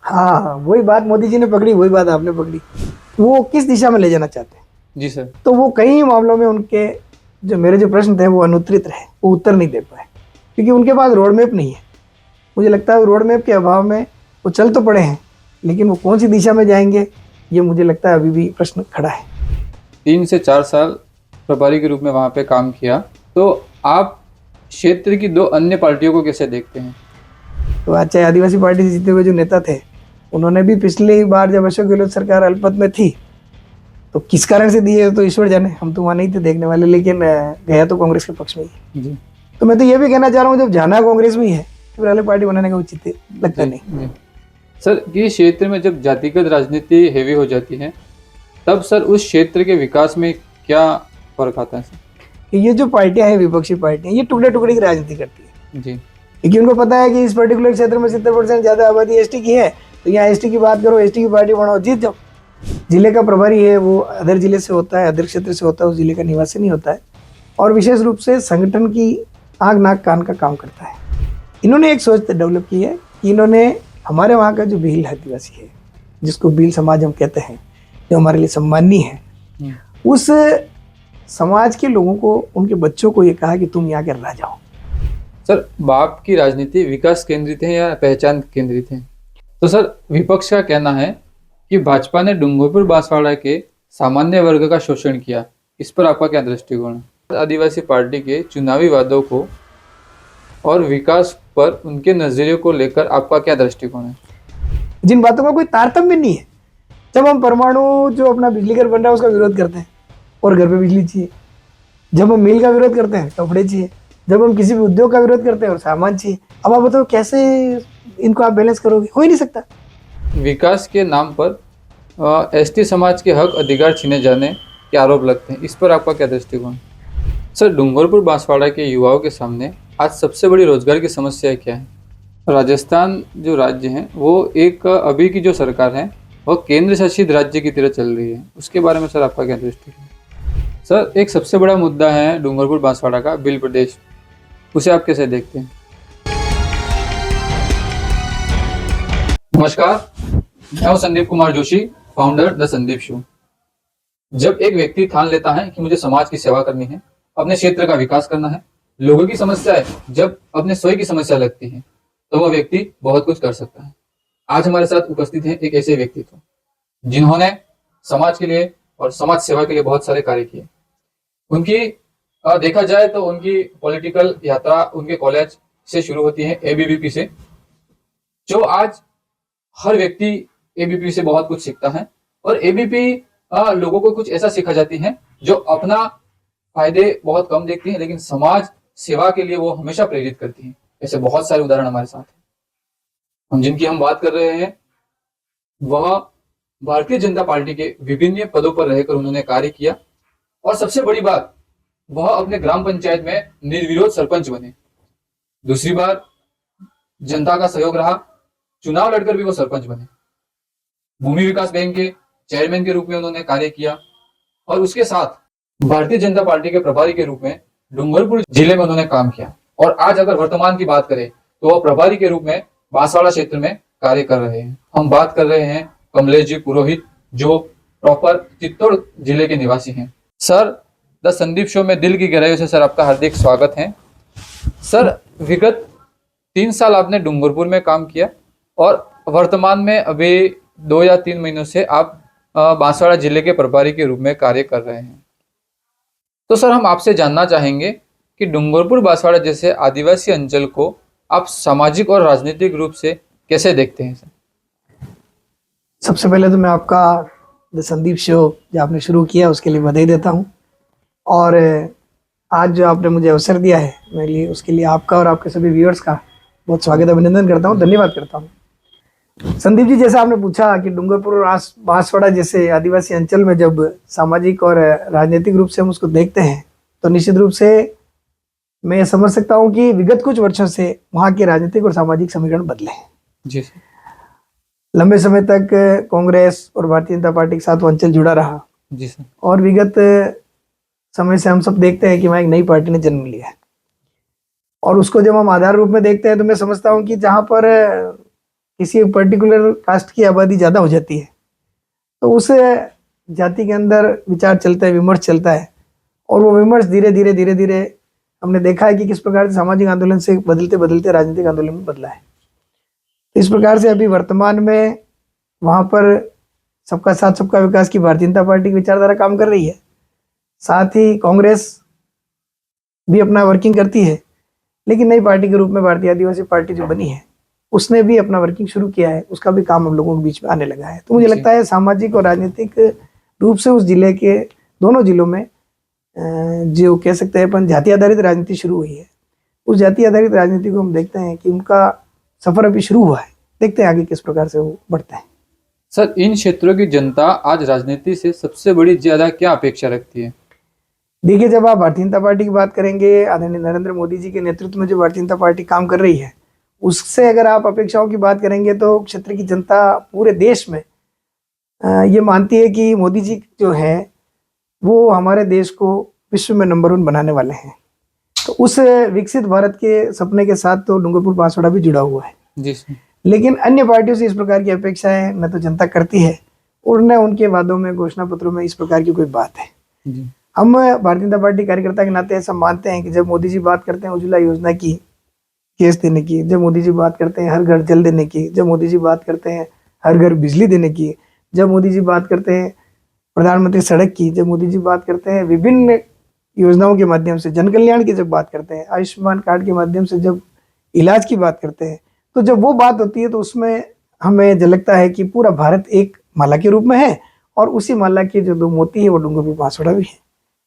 हाँ, वही बात मोदी जी ने पकड़ी, वही बात आपने पकड़ी। वो किस दिशा में ले जाना चाहते हैं। जी सर। तो वो कई मामलों में उनके जो मेरे जो प्रश्न थे वो अनुत्तरित रहे, वो उत्तर नहीं दे पाए, क्योंकि उनके पास रोड मैप नहीं है। मुझे लगता है रोड मैप के अभाव में वो चल तो पड़े हैं, लेकिन वो कौन सी दिशा में जाएंगे, ये मुझे लगता है अभी भी प्रश्न खड़ा है। 3 से 4 साल प्रभारी के रूप में वहाँ पे काम किया, तो आप क्षेत्र की 2 अन्य पार्टियों को कैसे देखते हैं? तो आज चाहे आदिवासी पार्टी से जीते हुए जो नेता थे, उन्होंने भी पिछली बार जब अशोक गहलोत सरकार अल्पमत में थी, तो किस कारण से दिए तो ईश्वर जाने, हम तो वहाँ नहीं थे देखने वाले, लेकिन गया तो कांग्रेस के पक्ष में ही। जी तो मैं तो ये भी कहना चाह रहा हूँ, जब जाना कांग्रेस में ही है तो फिर अलग पार्टी बनाने का उचित लगता नहीं। जी सर, ये क्षेत्र में जब जातिगत राजनीति हेवी हो जाती है, तब सर उस क्षेत्र के विकास में क्या फर्क आता है सर? कि ये जो पार्टियां हैं, विपक्षी पार्टियां, ये टुकड़े टुकड़े की राजनीति करती है, जी क्योंकि उनको पता है कि इस पर्टिकुलर क्षेत्र में 70% ज़्यादा आबादी एसटी की है, तो यहाँ एसटी की बात करो, एसटी की पार्टी बनाओ, जीत जाओ। जिले का प्रभारी है वो अदर जिले से होता है, अदर क्षेत्र से होता है, उस जिले का निवासी नहीं होता है, और विशेष रूप से संगठन की आँख नाक कान का काम करता है। इन्होंने एक सोच डेवलप की है कि इन्होंने हमारे वहाँ का जो भील आदिवासी है, जिसको भील समाज हम कहते हैं, जो हमारे लिए सम्माननीय है, उस समाज के लोगों को, उनके बच्चों को ये कहा कि तुम यहाँ के रह जाओ। सर, बाप की राजनीति विकास केंद्रित है या पहचान केंद्रित है? तो सर, विपक्ष का कहना है कि भाजपा ने डूंगरपुर बांसवाड़ा के सामान्य वर्ग का शोषण किया। इस पर आपका क्या दृष्टिकोण है? आदिवासी पार्टी के चुनावी वादों को और विकास पर उनके नजरिए को लेकर आपका क्या दृष्टिकोण है? जिन बातों का कोई तारतम्य नहीं है। जब हम परमाणु जो अपना बिजली घर बन रहा है उसका विरोध करते हैं और घर पे बिजली चाहिए, जब हम मिल का विरोध करते हैं कपड़े चाहिए, जब हम किसी भी उद्योग का विरोध करते हैं और सामान चाहिए, अब आप बताओ कैसे इनको आप बैलेंस करोगे? हो ही नहीं सकता। विकास के नाम पर एसटी समाज के हक अधिकार छीने जाने के आरोप लगते हैं। इस पर आपका क्या दृष्टिकोण? सर, डूंगरपुर बांसवाड़ा के युवाओं के सामने आज सबसे बड़ी रोजगार की समस्या क्या है? राजस्थान जो राज्य है वो एक अभी की जो सरकार है वह केंद्र शासित राज्य की तरह चल रही है, उसके बारे में सर आपका क्या दृष्टिकोण? सर, एक सबसे बड़ा मुद्दा है डूंगरपुर बांसवाड़ा का बिल प्रदेश, उसे आप कैसे देखते हैं? नमस्कार, मैं हूं Sandeep Kumar Joshi, founder the Sandeep show. जब एक व्यक्ति ठान लेता है कि मुझे समाज की सेवा करनी है, अपने क्षेत्र का विकास करना है, लोगों की समस्याएं जब अपने स्वयं की समस्या लगती है, तो वह व्यक्ति बहुत कुछ कर सकता है। आज हमारे साथ उपस्थित हैं एक ऐसे व्यक्तित्व जिन्होंने समाज के लिए और समाज सेवा के लिए बहुत सारे कार्य किए। उनकी देखा जाए तो उनकी पॉलिटिकल यात्रा उनके कॉलेज से शुरू होती है, एबीवीपी से, जो आज हर व्यक्ति एबीपी से बहुत कुछ सीखता है। और एबीपी लोगों को कुछ ऐसा सिखा जाती है जो अपना फायदे बहुत कम देखती है, लेकिन समाज सेवा के लिए वो हमेशा प्रेरित करती है। ऐसे बहुत सारे उदाहरण हमारे साथ हैं। हम जिनकी हम बात कर रहे हैं वह भारतीय जनता पार्टी के विभिन्न पदों पर रहकर उन्होंने कार्य किया, और सबसे बड़ी बात, वह अपने ग्राम पंचायत में निर्विरोध सरपंच बने। दूसरी बार जनता का सहयोग रहा, चुनाव लड़कर भी वो सरपंच बने। भूमि विकास बैंक के चेयरमैन के रूप में उन्होंने कार्य किया, और उसके साथ भारतीय जनता पार्टी के प्रभारी के रूप में डूंगरपुर जिले में उन्होंने काम किया। और आज अगर वर्तमान की बात करें तो वह प्रभारी के रूप में बांसवाड़ा क्षेत्र में कार्य कर रहे हैं। हम बात कर रहे हैं कमलेश जी पुरोहित, जो प्रॉपर चित्तौड़ जिले के निवासी हैं। सर, द संदीप शो में दिल की गहराइयों से सर आपका हार्दिक स्वागत है। सर, विगत 3 साल आपने डूंगरपुर में काम किया, और वर्तमान में अभी 2 या 3 महीनों से आप बांसवाड़ा जिले के प्रभारी के रूप में कार्य कर रहे हैं। तो सर, हम आपसे जानना चाहेंगे कि डूंगरपुर बांसवाड़ा जैसे आदिवासी अंचल को आप सामाजिक और राजनीतिक रूप से कैसे देखते हैं सर? सबसे पहले तो मैं आपका द संदीप शो जो आपने शुरू किया उसके लिए बधाई देता हूँ, और आज जो आपने मुझे अवसर दिया है मेरे लिए, उसके लिए आपका और आपके सभी व्यूअर्स का बहुत स्वागत अभिनंदन करता हूँ, धन्यवाद करता हूँ। संदीप जी, जैसा आपने पूछा कि डूंगरपुर और बांसवाड़ा जैसे आदिवासी अंचल में जब सामाजिक और राजनीतिक रूप से हम उसको देखते हैं, तो निश्चित रूप से मैं ये समझ सकता हूँ कि विगत कुछ वर्षों से वहाँ के राजनीतिक और सामाजिक समीकरण बदले हैं। जी सर। लंबे समय तक कांग्रेस और भारतीय जनता पार्टी के साथ वो अंचल जुड़ा रहा। जी सर। और विगत समय से हम सब देखते हैं कि वहाँ एक नई पार्टी ने जन्म लिया है, और उसको जब हम आधार रूप में देखते हैं तो मैं समझता हूँ कि जहाँ पर किसी एक पर्टिकुलर कास्ट की आबादी ज़्यादा हो जाती है तो उस जाति के अंदर विचार चलता है, विमर्श चलता है, और वो विमर्श धीरे धीरे धीरे धीरे हमने देखा है कि किस प्रकार से सामाजिक आंदोलन से बदलते बदलते राजनीतिक आंदोलन में बदला है। तो इस प्रकार से अभी वर्तमान में वहाँ पर सबका साथ सबका विकास की भारतीय जनता पार्टी की विचारधारा काम कर रही है। साथ ही कांग्रेस भी अपना वर्किंग करती है, लेकिन नई पार्टी के रूप में भारतीय आदिवासी पार्टी जो बनी है उसने भी अपना वर्किंग शुरू किया है, उसका भी काम हम लोगों के बीच में आने लगा है। तो मुझे लगता है सामाजिक और राजनीतिक रूप से उस जिले के दोनों जिलों में जो कह सकते हैं अपन जाति आधारित राजनीति शुरू हुई है, उस जाति आधारित राजनीति को हम देखते हैं कि उनका सफर अभी शुरू हुआ है। देखते हैं आगे किस प्रकार से वो बढ़ता है। सर, इन क्षेत्रों की जनता आज राजनीति से सबसे बड़ी ज्यादा क्या अपेक्षा रखती है? देखिए, जब आप भारतीय जनता पार्टी की बात करेंगे, आदरणीय नरेंद्र मोदी जी के नेतृत्व में जो भारतीय जनता पार्टी काम कर रही है, उससे अगर आप अपेक्षाओं की बात करेंगे तो क्षेत्र की जनता पूरे देश में ये मानती है कि मोदी जी जो है वो हमारे देश को विश्व में नंबर 1 बनाने वाले हैं। तो उस विकसित भारत के सपने के साथ तो डूंगरपुर बांसवाड़ा भी जुड़ा हुआ है जी सर। लेकिन अन्य पार्टियों से इस प्रकार की अपेक्षाएं न तो जनता करती है और न उनके वादों में, घोषणा पत्रों में इस प्रकार की कोई बात है। जी। हम भारतीय जनता पार्टी कार्यकर्ता के नाते ऐसा मानते हैं कि जब मोदी जी बात करते हैं उज्ज्वला योजना की, गैस देने की, जब मोदी जी बात करते हैं हर घर जल देने की, जब मोदी जी बात करते हैं हर घर बिजली देने की, जब मोदी जी बात करते हैं प्रधानमंत्री सड़क की, जब मोदी जी बात करते हैं विभिन्न योजनाओं के माध्यम से जन कल्याण की, जब बात करते हैं आयुष्मान कार्ड के माध्यम से जब इलाज की बात करते हैं, तो जब वो बात होती है तो उसमें हमें झलकता है कि पूरा भारत एक माला के रूप में है और उसी माला के जो 2 मोती है वो डूंगरपुर बांसवाड़ा भी है।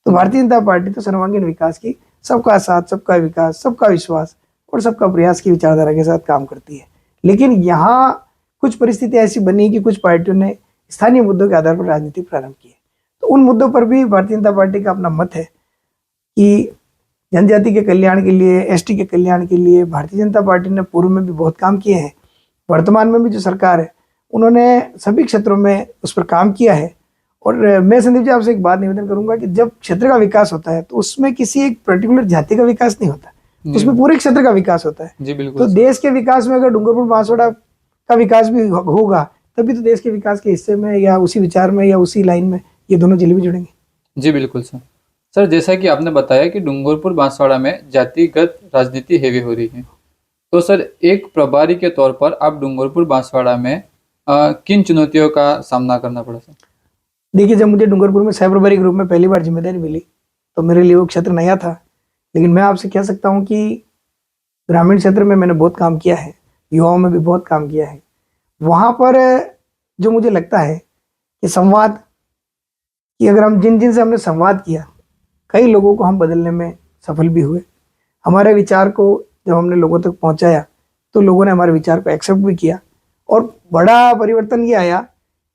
तो भारतीय जनता पार्टी तो सर्वांगीण विकास की, सबका साथ, सबका विकास, सबका विश्वास और सबका प्रयास की विचारधारा के साथ काम करती है। लेकिन यहाँ कुछ परिस्थितियां ऐसी बनी कि कुछ पार्टियों ने स्थानीय मुद्दों के आधार पर राजनीति प्रारंभ की है। तो उन मुद्दों पर भी भारतीय जनता पार्टी का अपना मत है कि जनजाति के कल्याण के लिए, एसटी के कल्याण के लिए भारतीय जनता पार्टी ने पूर्व में भी बहुत काम किए हैं। वर्तमान में भी जो सरकार है उन्होंने सभी क्षेत्रों में उस पर काम किया है। और मैं संदीप जी आपसे एक बात निवेदन करूंगा कि जब क्षेत्र का विकास होता है तो उसमें किसी एक पर्टिकुलर जाति का विकास नहीं होता, उसमें पूरे क्षेत्र का विकास होता है। जी बिल्कुल। तो देश के विकास में अगर डूंगरपुर बांसवाड़ा का विकास भी होगा तभी तो देश के विकास के हिस्से में या उसी विचार में या उसी लाइन में ये दोनों जिले भी जुड़ेंगे। जी बिल्कुल सर। सर, जैसा कि आपने बताया कि डूंगरपुर बांसवाड़ा में जातिगत राजनीति हेवी हो रही है, तो सर एक प्रभारी के तौर पर आप डूंगरपुर बांसवाड़ा में किन चुनौतियों का सामना करना पड़ा सर? देखिए, जब मुझे डूंगरपुर में सह प्रभारी के रूप में पहली बार जिम्मेदारी मिली तो मेरे लिए वो क्षेत्र नया था। लेकिन मैं आपसे कह सकता हूँ कि ग्रामीण क्षेत्र में मैंने बहुत काम किया है, युवाओं में भी बहुत काम किया है। वहाँ पर जो मुझे लगता है कि संवाद, कि अगर हम जिन जिन से हमने संवाद किया, कई लोगों को हम बदलने में सफल भी हुए। हमारे विचार को जब हमने लोगों तक पहुँचाया तो लोगों ने हमारे विचार को एक्सेप्ट भी किया। और बड़ा परिवर्तन ये आया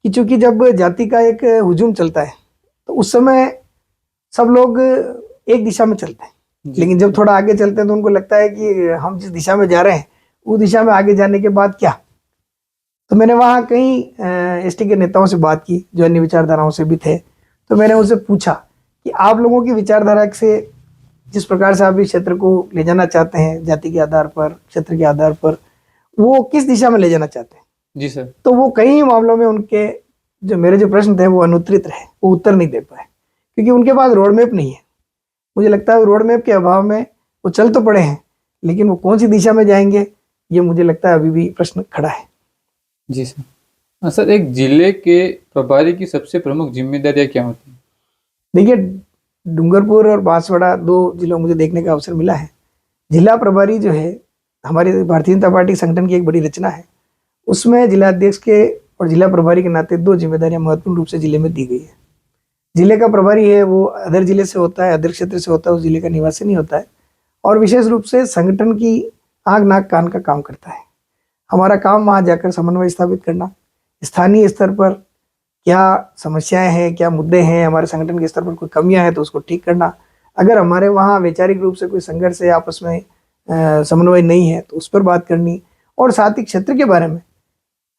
कि चूंकि जब जाति का एक हुजूम चलता है तो उस समय सब लोग एक दिशा में चलते हैं, लेकिन जब थोड़ा आगे चलते हैं तो उनको लगता है कि हम जिस दिशा में जा रहे हैं उस दिशा में आगे जाने के बाद क्या। तो मैंने वहाँ कई एसटी के नेताओं से बात की जो अन्य विचारधाराओं से भी थे। तो मैंने उनसे पूछा कि आप लोगों की विचारधारा से जिस प्रकार से आप इस क्षेत्र को ले जाना चाहते हैं, जाति के आधार पर, क्षेत्र के आधार पर, वो किस दिशा में ले जाना चाहते हैं। जी सर। तो वो कई मामलों में उनके जो मेरे जो प्रश्न थे वो अनुत्तरित रहे, वो उत्तर नहीं दे पाए क्योंकि उनके पास रोड मैप नहीं है। मुझे लगता है रोड मैप के अभाव में वो चल तो पड़े हैं लेकिन वो कौन सी दिशा में जाएंगे ये मुझे लगता है अभी भी प्रश्न खड़ा है। जी सर। सर, एक जिले के प्रभारी की सबसे प्रमुख जिम्मेदारियां क्या होती हैं? देखिए, डूंगरपुर और बांसवाड़ा 2 जिलों मुझे देखने का अवसर मिला है। जिला प्रभारी जो है हमारी भारतीय जनता पार्टी संगठन की एक बड़ी रचना है। उसमें जिला अध्यक्ष के और जिला प्रभारी के नाते 2 जिम्मेदारियां महत्वपूर्ण रूप से जिले में दी गई है। जिले का प्रभारी है वो अदर जिले से होता है, अदर क्षेत्र से होता है, उस जिले का निवासी नहीं होता है और विशेष रूप से संगठन की आंख नाक कान का काम करता है। हमारा काम वहाँ जाकर समन्वय स्थापित करना, स्थानीय स्तर पर क्या समस्याएं हैं, क्या मुद्दे हैं, हमारे संगठन के स्तर पर कोई कमियां हैं तो उसको ठीक करना। अगर हमारे वहाँ वैचारिक रूप से कोई संघर्ष है, आपस में समन्वय नहीं है तो उस पर बात करनी और साथ ही क्षेत्र के बारे में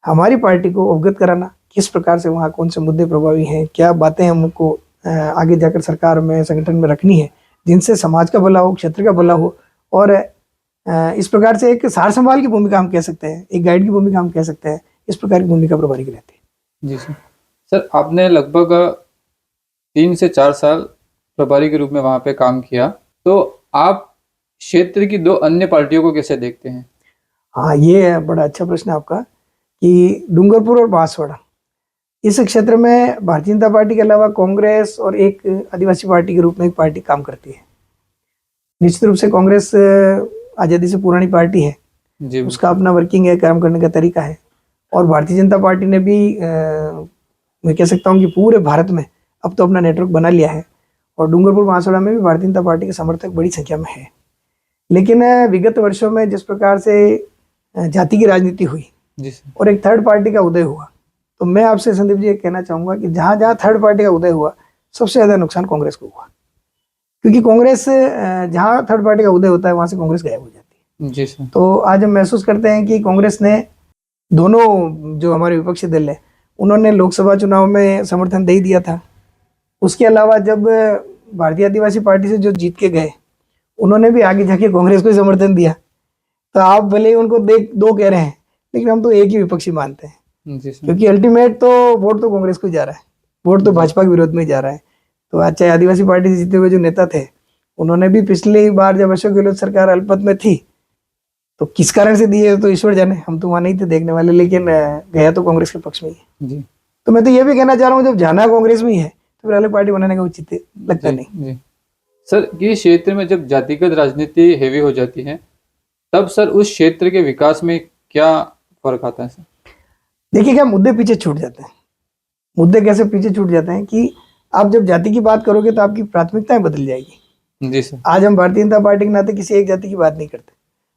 हमारी पार्टी को अवगत कराना, किस प्रकार से वहाँ कौन से मुद्दे प्रभावी हैं, क्या बातें हमको आगे जाकर सरकार में, संगठन में रखनी है जिनसे समाज का भला हो, क्षेत्र का भला हो और इस प्रकार से एक सार संभाल की भूमिका हम कह सकते हैं, एक गाइड की भूमिका हम कह सकते हैं, इस प्रकार की भूमिका प्रभारी की रहती है। जी सर। सर आपने लगभग 3 से 4 साल प्रभारी के रूप में वहां पे काम किया, तो आप क्षेत्र की 2 अन्य पार्टियों को कैसे देखते हैं? हाँ, ये है बड़ा अच्छा प्रश्न है आपका कि डूंगरपुर और बांसवाड़ा इस क्षेत्र में भारतीय जनता पार्टी के अलावा कांग्रेस और एक आदिवासी पार्टी के रूप में एक पार्टी काम करती है। निश्चित रूप से कांग्रेस आज़ादी से पुरानी पार्टी है, जी उसका अपना वर्किंग है, काम करने का तरीका है। और भारतीय जनता पार्टी ने भी मैं कह सकता हूँ कि पूरे भारत में अब तो अपना नेटवर्क बना लिया है, और डूंगरपुर बांसवाड़ा में भी भारतीय जनता पार्टी के समर्थक बड़ी संख्या में है। लेकिन विगत वर्षों में जिस प्रकार से जाति की राजनीति हुई जी सर। और एक थर्ड पार्टी का उदय हुआ, तो मैं आपसे संदीप जी ये कहना चाहूँगा कि जहाँ जहाँ थर्ड पार्टी का उदय हुआ, सबसे ज़्यादा नुकसान कांग्रेस को हुआ। क्योंकि कांग्रेस जहाँ थर्ड पार्टी का उदय होता है वहाँ से कांग्रेस गायब हो जाती है। जी सर। तो आज हम महसूस करते हैं कि कांग्रेस ने दोनों जो हमारे विपक्षी दल है उन्होंने लोकसभा चुनाव में समर्थन दे ही दिया था। उसके अलावा जब भारतीय आदिवासी पार्टी से जो जीत के गए उन्होंने भी आगे जाके कांग्रेस को ही समर्थन दिया। तो आप भले ही उनको दो कह रहे हैं, लेकिन हम तो एक ही विपक्षी मानते हैं, जी सर। क्योंकि अल्टीमेट तो वोट तो कांग्रेस को ही जा रहा है, वोट तो भाजपा के विरोध में ही जा रहा है। तो आज चाहे आदिवासी पार्टी से जीते हुए जो नेता थे उन्होंने भी पिछली बार जब अशोक गहलोत सरकार अल्पमत में थी तो किस कारण से दिए तो ईश्वर जाने, हम तो वहाँ नहीं थे देखने वाले, लेकिन गया तो कांग्रेस के पक्ष में ही है। जी तो मैं तो ये भी कहना चाह रहा हूँ जब जाना कांग्रेस में ही है तो फिर अलग पार्टी बनाने का उचित लगता जी नहीं। जी सर, ये क्षेत्र में जब जातिगत राजनीति हेवी हो जाती है तब सर उस क्षेत्र के विकास में क्या फर्क आता है सर? देखिए क्या मुद्दे पीछे छूट जाते हैं। मुद्दे कैसे पीछे छूट जाते हैं कि आप जब जाति की बात करोगे तो आपकी प्राथमिकताएं बदल जाएगी। जी सर। आज हम भारतीय जनता पार्टी के नाते किसी एक जाति की बात नहीं करते,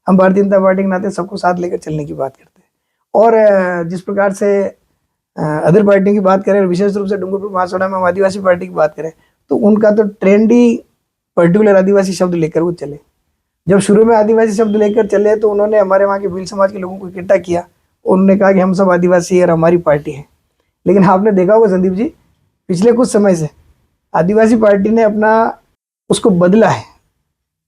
हम भारतीय जनता पार्टी के नाते सबको साथ लेकर चलने की बात करते हैं। और जिस प्रकार से अदर पार्टियों की बात करें, विशेष रूप से डूंगरपुर बांसवाड़ा में हम आदिवासी पार्टी की बात करें, तो उनका तो ट्रेंड ही पर्टिकुलर आदिवासी शब्द लेकर वो चले। जब शुरू में आदिवासी शब्द लेकर चले तो उन्होंने हमारे वहाँ के भील समाज के लोगों को इकट्ठा किया और उन्होंने कहा कि हम सब आदिवासी और हमारी पार्टी है। लेकिन आपने देखा होगा संदीप जी, पिछले कुछ समय से आदिवासी पार्टी ने अपना उसको बदला है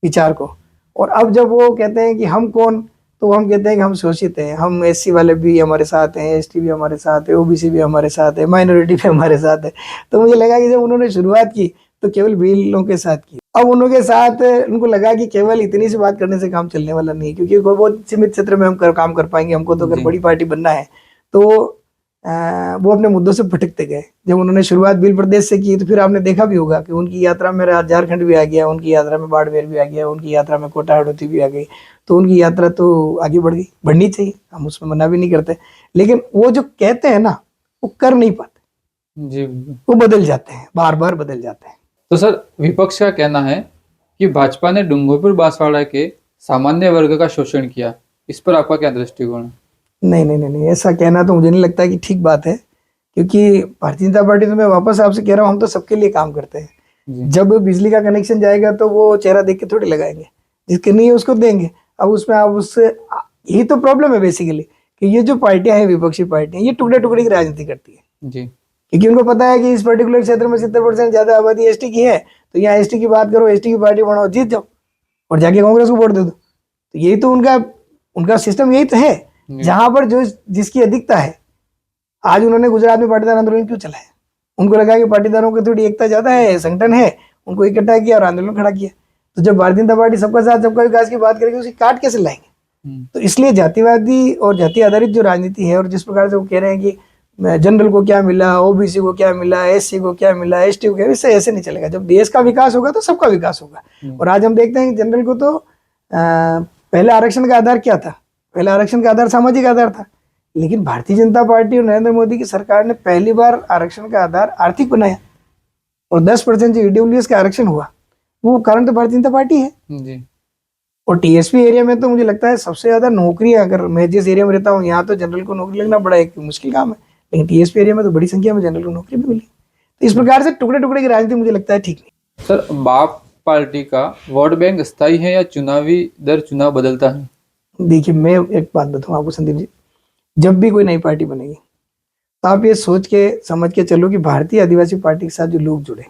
विचार को, और अब जब वो कहते हैं कि हम कौन, तो हम कहते हैं कि हम शोषित हैं, हम एससी वाले भी हमारे साथ हैं, एसटी भी हमारे साथ है, ओबीसी भी हमारे साथ है, माइनॉरिटी भी हमारे साथ है। तो मुझे लगा कि जब उन्होंने शुरुआत की तो केवल भीलों के साथ की, अब उनके साथ उनको लगा कि केवल इतनी सी बात करने से काम चलने वाला नहीं, क्योंकि बहुत सीमित क्षेत्र में हम काम कर पाएंगे, हमको तो अगर बड़ी पार्टी बनना है। तो वो अपने मुद्दों से भटकते गए। जब उन्होंने शुरुआत भील प्रदेश से की तो फिर आपने देखा भी होगा कि उनकी यात्रा में झारखंड भी आ गया, उनकी यात्रा में बाड़मेर भी आ गया, उनकी यात्रा में कोटा हड़ौती भी आ गई। तो उनकी यात्रा तो आगे बढ़ गई, बढ़नी चाहिए, हम उसमें मना भी नहीं करते, लेकिन वो जो कहते हैं ना वो कर नहीं पाते जी, वो बदल जाते हैं, बार बार बदल जाते हैं। तो सर विपक्ष का कहना है कि भाजपा ने डूंगरपुर बांसवाड़ा के सामान्य वर्ग का शोषण किया, इस पर आपका क्या दृष्टिकोण है? नहीं नहीं नहीं नहीं, ऐसा कहना तो मुझे नहीं लगता कि ठीक बात है, क्योंकि भारतीय जनता पार्टी, तो मैं वापस आपसे कह रहा हूँ, हम तो सबके लिए काम करते हैं। जब बिजली का कनेक्शन जाएगा तो वो चेहरा देख के थोड़ी लगाएंगे, जिसके नहीं है उसको देंगे। अब उसमें आप उससे, यही तो प्रॉब्लम है बेसिकली, कि ये जो पार्टियां हैं, विपक्षी पार्टियां, ये टुकड़े टुकड़े की राजनीति करती है जी, क्योंकि उनको पता है कि इस पर्टिकुलर क्षेत्र में 70% ज्यादा आबादी एसटी की है, तो यहाँ एसटी की बात करो, एसटी की पार्टी बनाओ, जीत जाओ और जाके कांग्रेस को वोट दे दो। तो यही तो उनका सिस्टम यही तो है, जहां पर जो जिसकी अधिकता है। आज उन्होंने गुजरात में पाटीदार आंदोलन क्यों चलाया? उनको लगा कि पाटीदारों की थोड़ी एकता ज्यादा है, संगठन है, उनको इकट्ठा किया और आंदोलन खड़ा किया। तो जब भारतीय जनता पार्टी सबका साथ सबका विकास की बात करेगी, उसकी काट कैसे लाएंगे? तो इसलिए जातिवादी और जाति आधारित जो राजनीति है, और जिस प्रकार से वो कह रहे हैं कि जनरल को क्या मिला, ओबीसी को क्या मिला, एससी को क्या मिला, एसटी को क्या, इससे ऐसे नहीं चलेगा। जब देश का विकास होगा तो सबका विकास होगा। और आज हम देखते हैं कि जनरल को तो पहले आरक्षण का आधार क्या था? पहले आरक्षण का आधार सामाजिक आधार था, लेकिन भारतीय जनता पार्टी और नरेंद्र मोदी की सरकार ने पहली बार आरक्षण का आधार आर्थिक बनाया, और 10% जो ईडब्ल्यूएस का आरक्षण हुआ वो कारण तो भारतीय जनता पार्टी है जी। और टीएसपी एरिया में तो मुझे लगता है सबसे ज्यादा नौकरियां, अगर मैं जिस एरिया में रहता हूँ यहाँ तो जनरल को नौकरी लगना बड़ा एक मुश्किल काम है, लेकिन टीएसपी एरिया में तो बड़ी संख्या में जनरल को नौकरी भी मिली। तो इस प्रकार से टुकड़े टुकड़े की राजनीति मुझे लगता है ठीक नहीं। सर बाप पार्टी का वोट बैंक स्थायी है या चुनावी दर चुनाव बदलता है? देखिए मैं एक बात बताऊँ आपको संदीप जी, जब भी कोई नई पार्टी बनेगी तो आप ये सोच के समझ के चलो कि भारतीय आदिवासी पार्टी के साथ जो लोग जुड़े,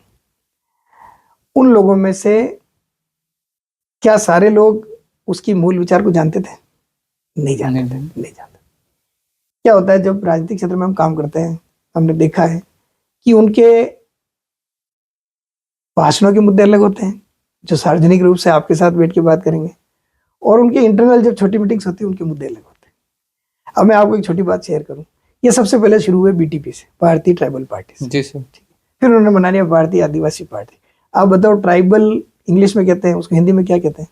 उन लोगों में से क्या सारे लोग उसकी मूल विचार को जानते थे? नहीं जानते थे, नहीं जानते। क्या होता है जब राजनीतिक क्षेत्र में हम काम करते हैं, हमने देखा है कि उनके भाषणों के मुद्दे अलग होते हैं जो सार्वजनिक रूप से आपके साथ बैठ के बात करेंगे, और उनके इंटरनल जब छोटी मीटिंग्स होती है उनके मुद्दे अलग होते हैं। अब मैं आपको एक छोटी बात शेयर करूं, ये सबसे पहले शुरू हुए बीटीपी से, भारतीय ट्राइबल पार्टी से। जी सर। फिर उन्होंने बना लिया भारतीय आदिवासी पार्टी। आप बताओ, ट्राइबल इंग्लिश में कहते हैं, उसको हिंदी में क्या कहते हैं?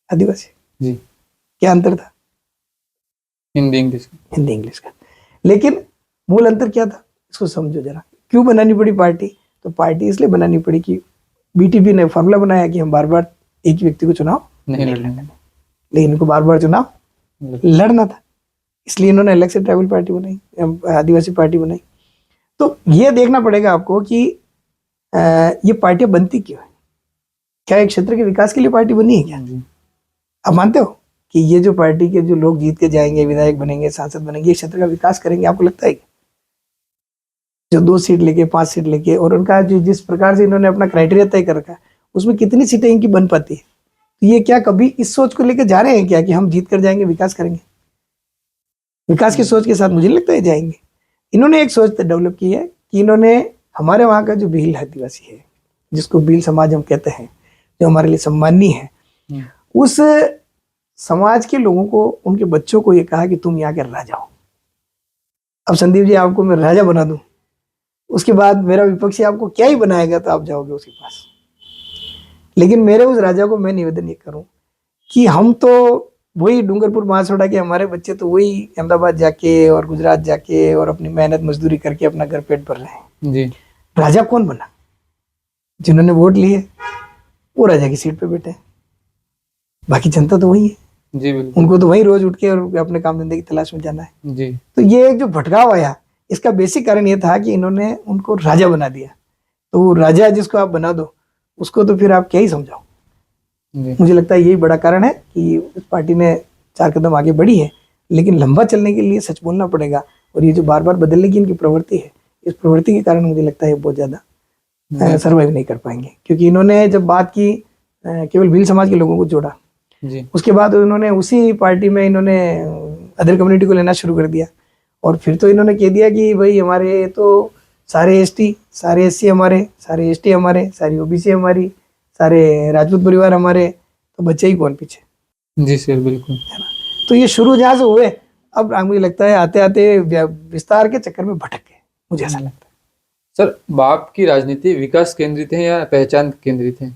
आदिवासी। जी। क्या अंतर था? हिंदी इंग्लिश। हिंदी इंग्लिश का। लेकिन मूल अंतर क्या था, इसको समझो जरा। क्यों बनानी पड़ी पार्टी? तो पार्टी इसलिए बनानी पड़ी कि बीटीपी ने फॉर्मूला बनाया कि हम बार बार एक ही व्यक्ति को चुनाव नहीं लड़ना, लेकिन इनको बार बार चुनाव लड़ना था, इसलिए इन्होंने अलग से ट्राइबल पार्टी बनाई, आदिवासी पार्टी बनाई। तो ये देखना पड़ेगा आपको कि ये पार्टियां बनती क्यों है। क्या एक क्षेत्र के विकास के लिए पार्टी बनी है क्या? आप मानते हो कि ये जो पार्टी के जो लोग जीत के जाएंगे, विधायक बनेंगे, सांसद बनेंगे, ये क्षेत्र का विकास करेंगे? आपको लगता है कि जो 2 सीट लेके 5 सीट लेके, और उनका जो जिस प्रकार से इन्होंने अपना क्राइटेरिया तय कर रखा है, उसमें कितनी सीटें इनकी बन पाती है? तो ये क्या कभी इस सोच को लेकर जा रहे हैं क्या कि हम जीत कर जाएंगे, विकास करेंगे? विकास की सोच के साथ मुझे नहीं लगता है जाएंगे। इन्होंने एक सोच डेवलप की है कि इन्होंने हमारे वहाँ का जो भील आदिवासी है, जिसको भील समाज हम कहते हैं, जो हमारे लिए सम्माननीय है, उस समाज के लोगों को, उनके बच्चों को ये कहा कि तुम यहाँ के राजा हो। अब संदीप जी, आपको मैं राजा बना दूं, उसके बाद मेरा विपक्षी आपको क्या ही बनाएगा, तो आप जाओगे उसके पास। लेकिन मेरे उस राजा को मैं निवेदन ये करूं कि हम तो वही डूंगरपुर महासोड़ा के हमारे बच्चे तो वही अहमदाबाद जाके और गुजरात जाके और अपनी मेहनत मजदूरी करके अपना घर पेट भर रहे हैं जी। राजा कौन बना? जिन्होंने वोट लिए वो राजा की सीट पे बैठे हैं, बाकी जनता तो वही है। जी बिल्कुल। उनको तो वही रोज उठ के और अपने काम धंधे की तलाश में जाना है। जी। तो ये एक जो भटकाव आया, इसका बेसिक कारण ये था कि इन्होंने उनको राजा बना दिया। तो राजा जिसको आप बना दो, उसको तो फिर आप क्या ही समझाओ। मुझे लगता है यही बड़ा कारण है कि उस पार्टी ने 4 कदम आगे बढ़ी है, लेकिन लंबा चलने के लिए सच बोलना पड़ेगा। और ये जो बार बार बदलने की इनकी प्रवृत्ति है, इस प्रवृत्ति के कारण मुझे लगता है बहुत ज्यादा सर्वाइव नहीं कर पाएंगे। क्योंकि इन्होंने जब बात की केवल भील समाज के लोगों को जोड़ा, उसके बाद उन्होंने उसी पार्टी में इन्होंने अदर कम्युनिटी को लेना शुरू कर दिया। और फिर तो इन्होंने कह दिया कि भाई हमारे तो सारे एसटी, सारे एससी हमारे, सारे एसटी हमारे, सारी ओबीसी हमारी, सारे राजपूत परिवार हमारे, तो बच्चे ही कौन पीछे। जी सर बिल्कुल। तो ये शुरू जहाँ से हुए, अब मुझे लगता है आते आते विस्तार के चक्कर में भटक गए, मुझे ऐसा लगता है। सर, बाप की राजनीति विकास केंद्रित है या पहचान केंद्रित है?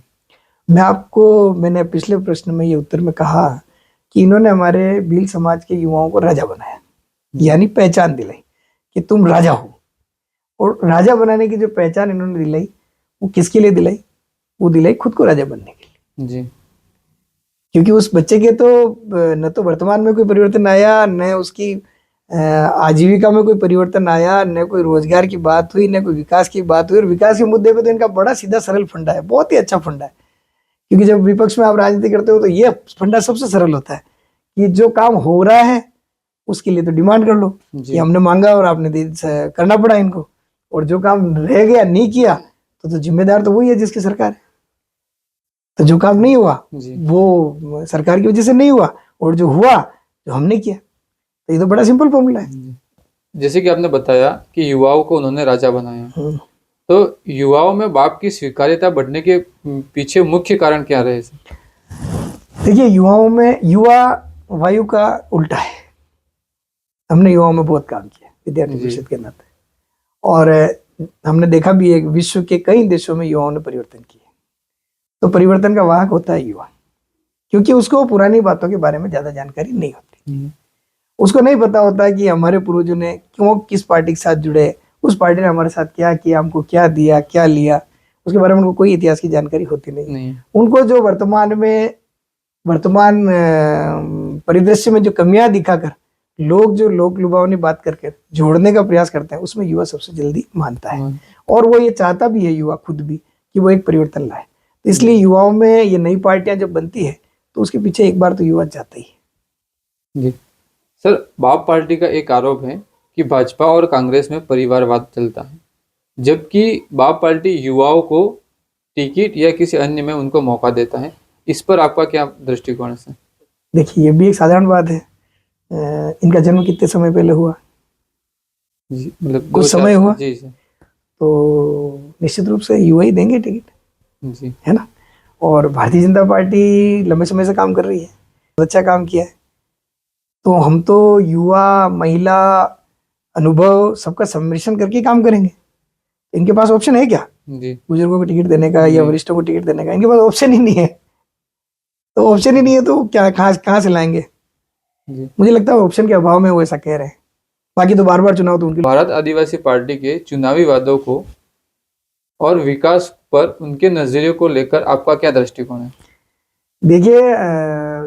मैंने पिछले प्रश्न में ये उत्तर में कहा कि इन्होंने हमारे भील समाज के युवाओं को राजा बनाया, यानी पहचान दिलाई कि तुम राजा हो। और राजा बनाने की जो पहचान इन्होंने दिलाई, वो किसके लिए दिलाई? वो दिलाई खुद को राजा बनने के लिए। जी। क्योंकि उस बच्चे के तो न तो वर्तमान में कोई परिवर्तन आया, न उसकी आजीविका में कोई परिवर्तन आया, न कोई रोजगार की बात हुई, न कोई विकास की बात हुई। और विकास के मुद्दे पे तो इनका बड़ा सीधा सरल फंडा है, बहुत ही अच्छा फंडा है। क्योंकि जब विपक्ष में आप राजनीति करते हो तो ये फंडा सबसे सरल होता है कि जो काम हो रहा है उसके लिए तो डिमांड कर लो कि हमने मांगा और आपने करना पड़ा इनको। और जो काम रह गया, नहीं किया, तो जिम्मेदार तो वही है जिसकी सरकार है। तो जो काम नहीं हुआ वो सरकार की वजह से नहीं हुआ, और जो हुआ जो हमने किया। तो ये तो बड़ा सिंपल फॉर्मूला है। जैसे कि आपने बताया कि युवाओं को उन्होंने राजा बनाया, तो युवाओं में बाप की स्वीकार्यता बढ़ने के पीछे मुख्य कारण क्या रहे? देखिए, युवाओं में, युवा वायु का उल्टा है। हमने युवाओं में बहुत काम किया विद्यार्थी परिषद के नाते, और हमने देखा भी है विश्व के कई देशों में युवाओं ने परिवर्तन किया। तो परिवर्तन का वाहक होता है युवा, क्योंकि उसको पुरानी बातों के बारे में ज्यादा जानकारी नहीं होती। उसको नहीं पता होता कि हमारे पूर्वजों ने क्यों, किस पार्टी के साथ जुड़े, उस पार्टी ने हमारे साथ क्या किया, हमको क्या दिया, क्या लिया, उसके बारे में उनको कोई इतिहास की जानकारी होती नहीं। उनको जो वर्तमान परिदृश्य में जो कमियां दिखाकर लोग जो लोक लुभावनी बात करके जोड़ने का प्रयास करते हैं, उसमें युवा सबसे जल्दी मानता है। और वो ये चाहता भी है, युवा खुद भी, कि वो एक परिवर्तन लाए। तो इसलिए युवाओं में ये नई पार्टियां जब बनती है तो उसके पीछे एक बार तो युवा जाता ही है। जी सर, बाप पार्टी का एक आरोप है कि भाजपा और कांग्रेस में परिवारवाद चलता है, जबकि बाप पार्टी युवाओं को टिकट या किसी अन्य में उनको मौका देता है। इस पर आपका क्या दृष्टिकोण है? देखिए ये भी एक साधारण बात है। इनका जन्म कितने समय पहले हुआ? जी, मतलब कुछ समय हुआ। जी जी तो निश्चित रूप से युवा ही देंगे टिकट, जी है ना। और भारतीय जनता पार्टी लंबे समय से काम कर रही है, अच्छा काम किया है। तो हम तो युवा, महिला, अनुभव सबका सम्मिश्रण करके काम करेंगे। इनके पास ऑप्शन है क्या जी बुजुर्गों को टिकट देने का या जी। वरिष्ठों को टिकट देने का? इनके पास ऑप्शन ही नहीं है। तो ऑप्शन ही नहीं है तो क्या, कहाँ से लाएंगे? जी। मुझे लगता है ऑप्शन के अभाव में वो ऐसा कह रहे हैं। बाकी तो बार बार चुनाव तो उनके। भारत आदिवासी पार्टी के चुनावी वादों को और विकास पर उनके नजरियों को लेकर आपका क्या दृष्टिकोण है? देखिए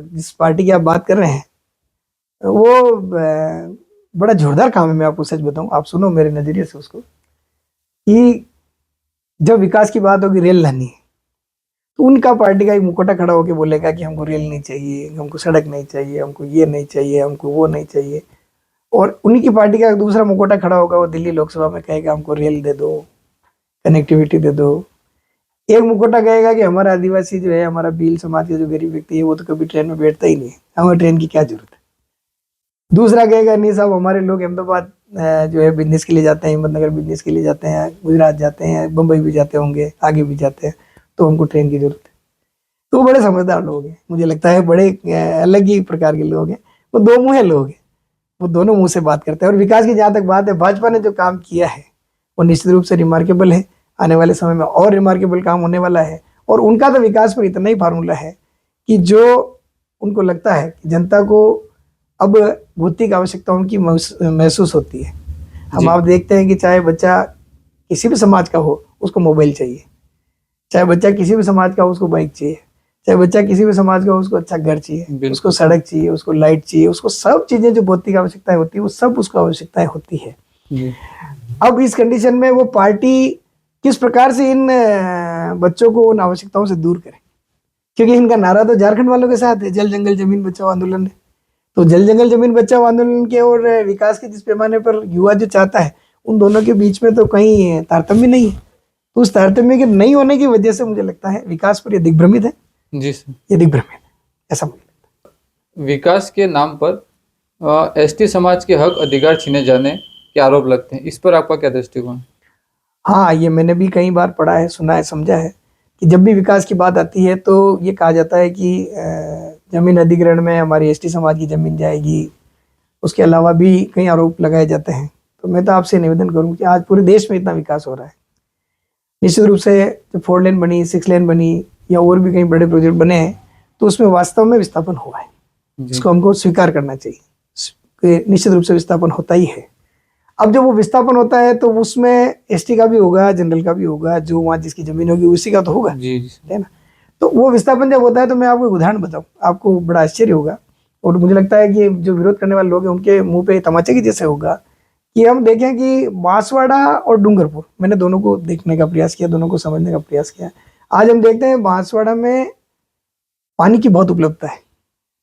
जिस पार्टी की आप बात कर रहे हैं वो बड़ा जोरदार काम है। मैं आपको सच बताऊं, आप सुनो मेरे नजरिए से उसको, कि जब विकास की बात होगी, रेल लानी है, तो उनका पार्टी का एक मुखौटा खड़ा होकर बोलेगा कि हमको रेल नहीं चाहिए, हमको सड़क नहीं चाहिए, हमको ये नहीं चाहिए, हमको वो नहीं चाहिए। और उन्हीं की पार्टी का एक दूसरा मुखौटा खड़ा होगा, वो दिल्ली लोकसभा में कहेगा हमको रेल दे दो, कनेक्टिविटी दे दो। एक मुखौटा कहेगा कि हमारा आदिवासी जो है, हमारा भील समाज का जो गरीब व्यक्ति है, वो तो कभी ट्रेन में बैठता ही नहीं है, हमें ट्रेन की क्या जरूरत है। दूसरा कहेगा नहीं साहब, हमारे लोग अहमदाबाद जो है बिजनेस के लिए जाते हैं, हिम्मतनगर बिजनेस के लिए जाते हैं, गुजरात जाते हैं, बम्बई भी जाते होंगे, आगे भी जाते हैं, तो हमको ट्रेन की जरूरत है। तो वो बड़े समझदार लोग हैं, मुझे लगता है बड़े अलग ही प्रकार के लोग हैं। वो दो मुँहे लोग हैं, वो दोनों मुंह से बात करते हैं। और विकास की जहाँ तक बात है, भाजपा ने जो काम किया है वो निश्चित रूप से रिमार्केबल है। आने वाले समय में और रिमार्केबल काम होने वाला है। और उनका तो विकास पर इतना ही फार्मूला है कि जो उनको लगता है कि जनता को अब भौतिक आवश्यकता उनकी महसूस होती है। हम आप देखते हैं कि चाहे बच्चा किसी भी समाज का हो, उसको मोबाइल चाहिए, चाहे बच्चा किसी भी समाज का हो, उसको बाइक चाहिए, चाहे बच्चा किसी भी समाज का हो, उसको अच्छा घर चाहिए, उसको सड़क चाहिए, उसको लाइट चाहिए, उसको सब चीजें जो भौतिक आवश्यकताएं होती है वो सब उसको आवश्यकताएं होती है। अब इस कंडीशन में वो पार्टी किस प्रकार से इन बच्चों को उन आवश्यकताओं से दूर करे, क्योंकि इनका नारा तो झारखंड वालों के साथ है, जल जंगल जमीन बचाओ आंदोलन है। तो जल जंगल जमीन बचाओ आंदोलन के और विकास के जिस पैमाने पर युवा जो चाहता है, उन दोनों के बीच में तो कहीं तारतम्य नहीं है। तो उस तारतम्य के नहीं होने की वजह से मुझे लगता है विकास पर ये दिग्भ्रमित है। जी सर, ये दिग्भ्रमित है, ऐसा मुझे लगता है। विकास के नाम पर एसटी समाज के हक अधिकार छीने जाने के आरोप लगते हैं, इस पर आपका क्या दृष्टिकोण है? हाँ, ये मैंने भी कई बार पढ़ा है, सुना है, समझा है कि जब भी विकास की बात आती है तो ये कहा जाता है कि जमीन अधिग्रहण में हमारी एसटी समाज की जमीन जाएगी। उसके अलावा भी कई आरोप लगाए जाते हैं। तो मैं तो आपसे निवेदन करूं कि आज पूरे देश में इतना विकास हो रहा है, निश्चित रूप से जो 4 लेन बनी, 6 लेन बनी या और भी कई बड़े प्रोजेक्ट बने हैं, तो उसमें वास्तव में विस्थापन हुआ है, जिसको हमको स्वीकार करना चाहिए। निश्चित रूप से विस्थापन होता ही है। अब जब वो विस्थापन होता है तो उसमें एसटी का भी होगा, जनरल का भी होगा, जो वहाँ जिसकी जमीन होगी उसी का तो होगा, है ना। तो वो विस्थापन जब होता है तो मैं आपको एक उदाहरण बताऊं, आपको बड़ा आश्चर्य होगा और मुझे लगता है कि जो विरोध करने वाले लोग हैं उनके मुंह पे तमाचे की जैसे होगा कि हम देखें कि बांसवाड़ा और डूंगरपुर, मैंने दोनों को देखने का प्रयास किया, दोनों को समझने का प्रयास किया। आज हम देखते हैं बांसवाड़ा में पानी की बहुत उपलब्धता है,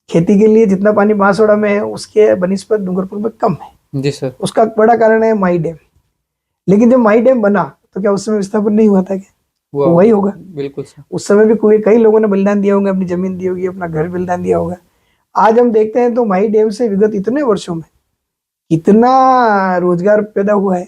खेती के लिए जितना पानी बांसवाड़ा में है उसके बनिस्पत डूंगरपुर में कम है। जी सर। उसका बड़ा कारण है माई डैम। लेकिन जब माई डैम बना तो क्या उस समय विस्थापन नहीं हुआ था क्या? वही होगा, बिल्कुल सर। उस समय भी कई लोगों ने बलिदान दिया होगा, अपनी जमीन दी होगी, अपना घर बलिदान दिया होगा। आज हम देखते हैं तो माई डैम से विगत इतने वर्षों में कितना रोजगार पैदा हुआ है,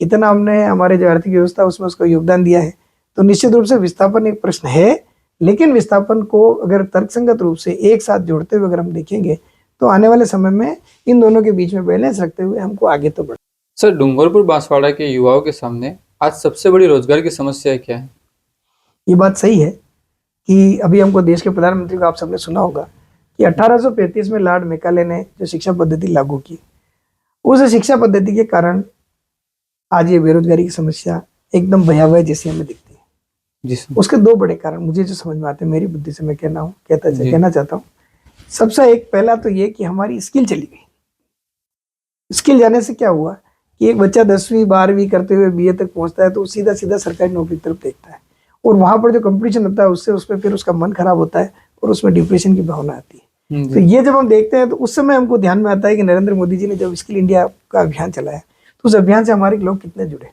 कितना हमने हमारे जो आर्थिक व्यवस्था उसमें उसका योगदान दिया है। तो निश्चित रूप से विस्थापन एक प्रश्न है, लेकिन विस्थापन को अगर तर्कसंगत रूप से एक साथ जोड़ते हुए अगर हम देखेंगे तो आने वाले समय में इन दोनों के बीच में बैलेंस रखते हुए हमको आगे तो बढ़। सर, डूंगरपुर बांसवाड़ा के युवाओं के सामने आज सबसे बड़ी रोजगार की समस्या क्या है? ये बात सही है कि अभी हमको देश के प्रधानमंत्री को आप सबने सुना होगा कि 1835 में लॉर्ड मैकाले ने जो शिक्षा पद्धति लागू की, उस शिक्षा पद्धति के कारण आज ये बेरोजगारी की समस्या एकदम भयावह जैसी हमें दिखती है। जी सर। उसके दो बड़े कारण मुझे जो समझ में आते हैं, मेरी बुद्धि से मैं कहना चाहता हूँ। सबसे एक पहला तो ये कि हमारी स्किल चली गई। स्किल जाने से क्या हुआ कि एक बच्चा 10वीं 12वीं करते हुए बीए तक पहुंचता है तो सीधा सीधा सरकारी नौकरी की तरफ देखता है, और वहां पर जो कंपटीशन होता है उससे उसमें फिर उसका मन खराब होता है और उसमें डिप्रेशन की भावना आती है। तो ये जब हम देखते हैं तो उस समय हमको ध्यान में आता है कि नरेंद्र मोदी जी ने जब स्किल इंडिया का अभियान चलाया तो उस अभियान से हमारे लोग कितने जुड़े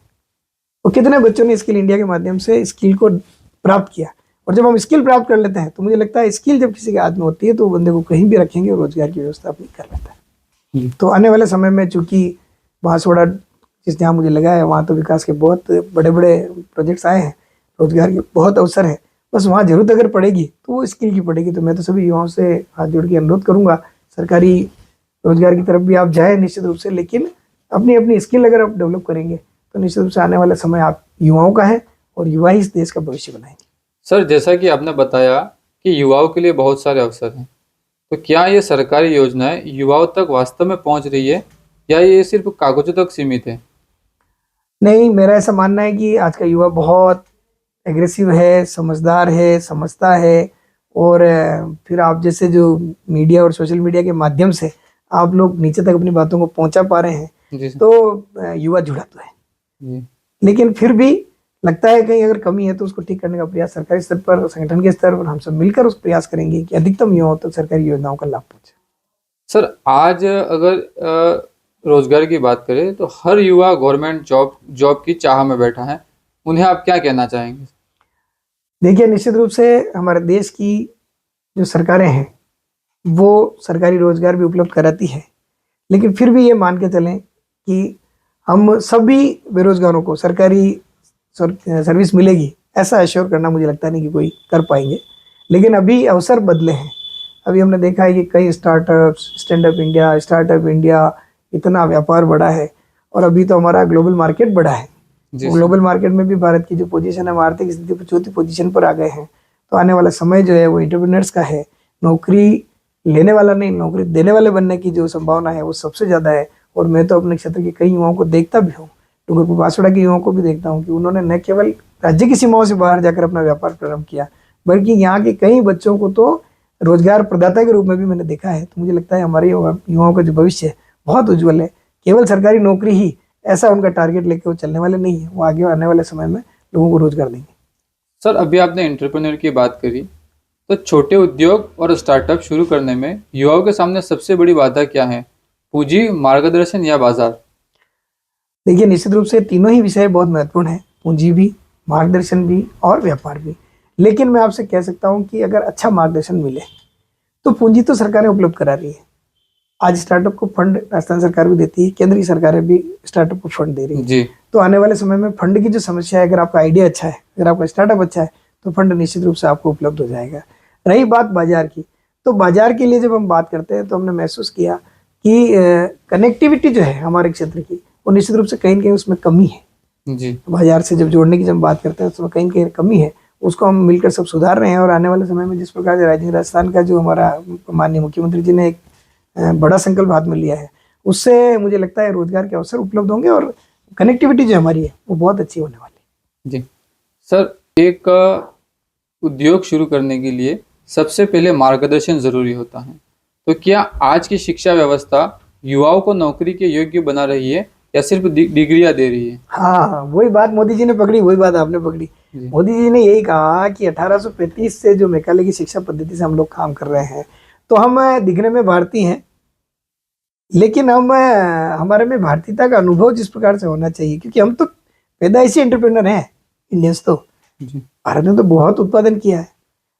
और कितने बच्चों ने स्किल इंडिया के माध्यम से स्किल को प्राप्त किया और जब हम स्किल प्राप्त कर लेते हैं तो मुझे लगता है स्किल जब किसी के हाथ में होती है तो वो बंदे को कहीं भी रखेंगे और रोजगार की व्यवस्था अपनी कर लेता है। तो आने वाले समय में चूंकि बांसवाड़ा जिस जहाँ मुझे लगा है वहाँ तो विकास के बहुत बड़े बड़े प्रोजेक्ट्स आए हैं, रोजगार के बहुत अवसर है। बस वहाँ जरूरत अगर पड़ेगी तो वो स्किल की पड़ेगी। तो मैं तो सभी युवाओं से हाथ जोड़ के अनुरोध करूंगा, सरकारी रोजगार की तरफ भी आप जाए निश्चित रूप से, लेकिन अपनी अपनी स्किल अगर आप डेवलप करेंगे तो निश्चित रूप से आने वाला समय आप युवाओं का है और युवा ही इस देश का भविष्य बनाएंगे। सर, जैसा कि आपने बताया कि युवाओं के लिए बहुत सारे अवसर हैं, तो क्या ये सरकारी योजनाएं युवाओं तक वास्तव में पहुंच रही है या ये सिर्फ कागजों तक सीमित है? नहीं, मेरा ऐसा मानना है कि आज का युवा बहुत एग्रेसिव है, समझदार है, समझता है। और फिर आप जैसे जो मीडिया और सोशल मीडिया के माध्यम से आप लोग नीचे तक अपनी बातों को पहुंचा पा रहे हैं, जी सर। तो युवा जुड़ा तो है, जी लेकिन फिर भी लगता है कहीं अगर कमी है तो उसको ठीक करने का प्रयास सरकारी स्तर पर, संगठन के स्तर पर हम सब मिलकर उस प्रयास करेंगे कि अधिकतम युवाओं तक सरकारी योजनाओं का लाभ पहुंचे। सर, आज अगर रोजगार की बात करें तो हर युवा गवर्नमेंट जॉब की चाह में बैठा है, उन्हें आप क्या कहना चाहेंगे? देखिए, निश्चित रूप से हमारे देश की जो सरकारें हैं वो सरकारी रोजगार भी उपलब्ध कराती है, लेकिन फिर भी ये मान के चलें कि हम सभी बेरोजगारों को सरकारी सर्विस मिलेगी ऐसा एश्योर करना मुझे लगता नहीं कि कोई कर पाएंगे। लेकिन अभी अवसर बदले हैं। अभी हमने देखा है कि कई स्टार्टअप्स, स्टार्टअप इंडिया इतना व्यापार बढ़ा है और अभी तो हमारा ग्लोबल मार्केट बढ़ा है। ग्लोबल मार्केट में भी भारत की जो पोजीशन है, हम आर्थिक स्थिति पर चौथी पोजीशन पर आ गए हैं। तो आने वाला समय जो है वो एंटरप्रेन्योर्स का है। नौकरी लेने वाला नहीं, नौकरी देने वाले बनने की जो संभावना है वो सबसे ज़्यादा है। और मैं तो अपने क्षेत्र के कई युवाओं को देखता भी हूँ, डूंगरपुर बांसवाड़ा के युवाओं को भी देखता हूँ कि उन्होंने न केवल राज्य की सीमाओं से बाहर जाकर अपना व्यापार प्रारंभ किया, बल्कि यहाँ के कई बच्चों को तो रोजगार प्रदाता के रूप में भी मैंने देखा है। तो मुझे लगता है हमारे युवाओं का जो भविष्य है बहुत उज्जवल है। केवल सरकारी नौकरी ही ऐसा उनका टारगेट लेके वो चलने वाले नहीं है, वो आगे आने वाले समय में लोगों को रोजगार देंगे। सर, अभी आपने एंटरप्रेन्योर की बात करी, तो छोटे उद्योग और स्टार्टअप शुरू करने में युवाओं के सामने सबसे बड़ी बाधा क्या है? पूंजी, मार्गदर्शन या बाजार? देखिए, निश्चित रूप से तीनों ही विषय बहुत महत्वपूर्ण है, पूंजी भी, मार्गदर्शन भी और व्यापार भी। लेकिन मैं आपसे कह सकता हूँ कि अगर अच्छा मार्गदर्शन मिले तो पूंजी तो सरकारें उपलब्ध करा रही है। आज स्टार्टअप को फंड राजस्थान सरकार भी देती है, केंद्रीय सरकारें भी स्टार्टअप को फंड दे रही है जी। तो आने वाले समय में फंड की जो समस्या है, अगर आपका आइडिया अच्छा है, अगर आपका स्टार्टअप अच्छा है तो फंड निश्चित रूप से आपको उपलब्ध हो जाएगा। रही बात बाजार की, तो बाजार के लिए जब हम बात करते हैं तो हमने महसूस किया कि कनेक्टिविटी जो है हमारे क्षेत्र की वो निश्चित रूप से कहीं ना कहीं उसमें कमी है। जी। बाजार से जब जोड़ने की जब बात करते हैं तो उसमें कहीं ना कहीं कमी है, उसको हम मिलकर सब सुधार रहे हैं। और आने वाले समय में जिस प्रकार से राजस्थान का जो हमारा माननीय मुख्यमंत्री जी ने एक बड़ा संकल्प हाथ में लिया है, उससे मुझे लगता है रोजगार के अवसर उपलब्ध होंगे और कनेक्टिविटी जो हमारी है वो बहुत अच्छी होने वाली है। जी सर, एक उद्योग शुरू करने के लिए सबसे पहले मार्गदर्शन जरूरी होता है, तो क्या आज की शिक्षा व्यवस्था युवाओं को नौकरी के योग्य बना रही है या सिर्फ डिग्रियां दे रही है? हाँ, वही बात मोदी जी ने पकड़ी, वही बात आपने पकड़ी। मोदी जी ने यही कहा कि 1835 से जो मैकाले की शिक्षा पद्धति से हम लोग काम कर रहे हैं, तो हम दिखने में भारतीय हैं, लेकिन हम हमारे में भारतीयता का अनुभव जिस प्रकार से होना चाहिए, क्योंकि हम तो पैदाइशी एंटरप्रेन्योर हैं इंडियंस। तो भारत ने तो बहुत उत्पादन किया है।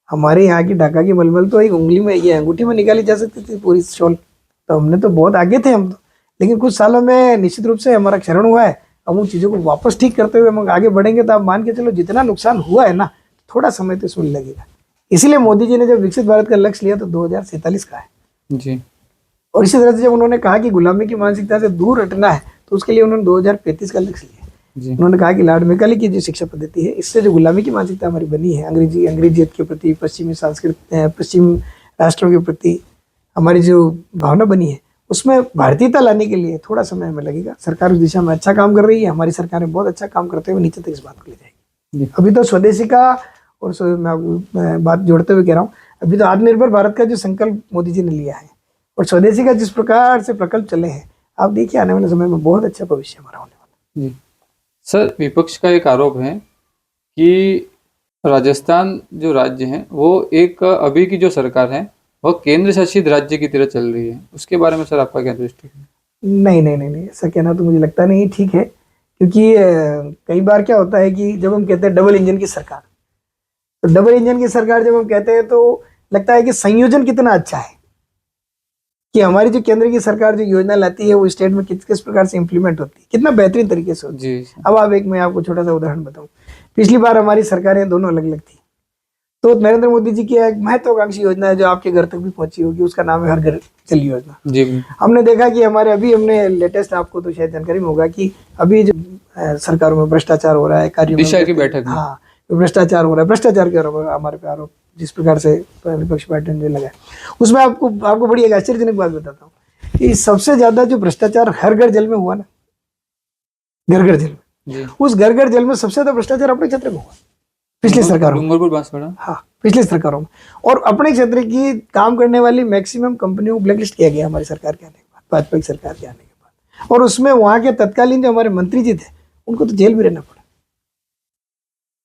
हमारे यहाँ की ढाका की मलमल तो एक उंगली में, ये अंगूठी में निकाली जा सकती थी पूरी शॉल। तो हमने तो बहुत आगे थे हम तो, लेकिन कुछ सालों में निश्चित रूप से हमारा क्षरण हुआ है। अब उन चीज़ों को वापस ठीक करते हुए हम आगे बढ़ेंगे तो आप मान के चलो जितना नुकसान हुआ है ना, थोड़ा समय तो इसमें लगेगा। इसलिए मोदी जी ने जब विकसित भारत का लक्ष्य लिया तो 2047 का है जी। और इसी तरह से जब उन्होंने कहा कि गुलामी की मानसिकता से दूर हटना है तो उसके लिए उन्होंने 2035 का लक्ष्य लिया। उन्होंने कहा कि लॉर्ड मैकाले की जो शिक्षा पद्धति है, इससे जो गुलामी की मानसिकता हमारी बनी है, अंग्रेजियत के प्रति, पश्चिम राष्ट्रों के प्रति हमारी जो भावना बनी है, उसमें भारतीयता लाने के लिए थोड़ा समय हमें लगेगा। सरकार उस दिशा में अच्छा काम कर रही है, हमारी सरकारें बहुत अच्छा काम करते हुए नीचे तक इस बात को ले जाएगी। अभी तो स्वदेशी का, और मैं बात जोड़ते हुए कह रहा हूँ, अभी तो आत्मनिर्भर भारत का जो संकल्प मोदी जी ने लिया है और स्वदेशी का जिस प्रकार से प्रकल्प चले हैं, आप देखिए आने वाले समय में बहुत अच्छा भविष्य हमारा होने वाला है। सर, विपक्ष का एक आरोप है कि राजस्थान जो राज्य है वो एक अभी की जो सरकार है वो केंद्र शासित राज्य की तरह चल रही है, उसके बारे में सर आपका क्या दृष्टि है? नहीं, ऐसा कहना तो मुझे लगता नहीं ठीक है, क्योंकि कई बार क्या होता है कि जब हम कहते हैं डबल इंजन की सरकार, तो डबल इंजन की सरकार जब हम कहते हैं तो लगता है कि संयोजन कितना अच्छा है, कि हमारी जो केंद्र की सरकार जो योजना लाती है वो स्टेट में किस किस प्रकार से इंप्लीमेंट होती है, कितना बेहतरीन तरीके से होती है। जी अब मैं आपको छोटा सा उदाहरण बताऊं। पिछली बार हमारी सरकारें दोनों अलग अलग थी, तो नरेंद्र मोदी जी की एक महत्वाकांक्षी योजना है जो आपके घर तक भी पहुंची होगी, उसका नाम है हर घर जल योजना। जी हमने देखा कि हमने लेटेस्ट, आपको तो शायद जानकारी में होगा कि अभी जो सरकारों में भ्रष्टाचार हो रहा है, कार्यों दिशा की में बैठक में। हाँ भ्रष्टाचार हो रहा है, भ्रष्टाचार के हमारे पे आरोप जिस प्रकार से विपक्ष पार्टी ने लगाया, उसमें आपको बड़ी एक आश्चर्यजनक बात बताता हूँ कि सबसे ज्यादा जो भ्रष्टाचार हर घर जल में हुआ ना, घर घर जल में, उस घर घर जल में सबसे ज्यादा भ्रष्टाचार अपने क्षेत्र में हुआ पिछली सरकारों में। डूंगरपुर बांसवाड़ा। हाँ पिछली सरकारों में। और अपने क्षेत्र की काम करने वाली मैक्सिमम कंपनियों को ब्लैकलिस्ट किया गया हमारी सरकार के आने के बाद, भाजपा की सरकार के आने के बाद। और उसमें वहां के तत्कालीन जो हमारे मंत्री जी थे उनको तो जेल भी रहना पड़ा।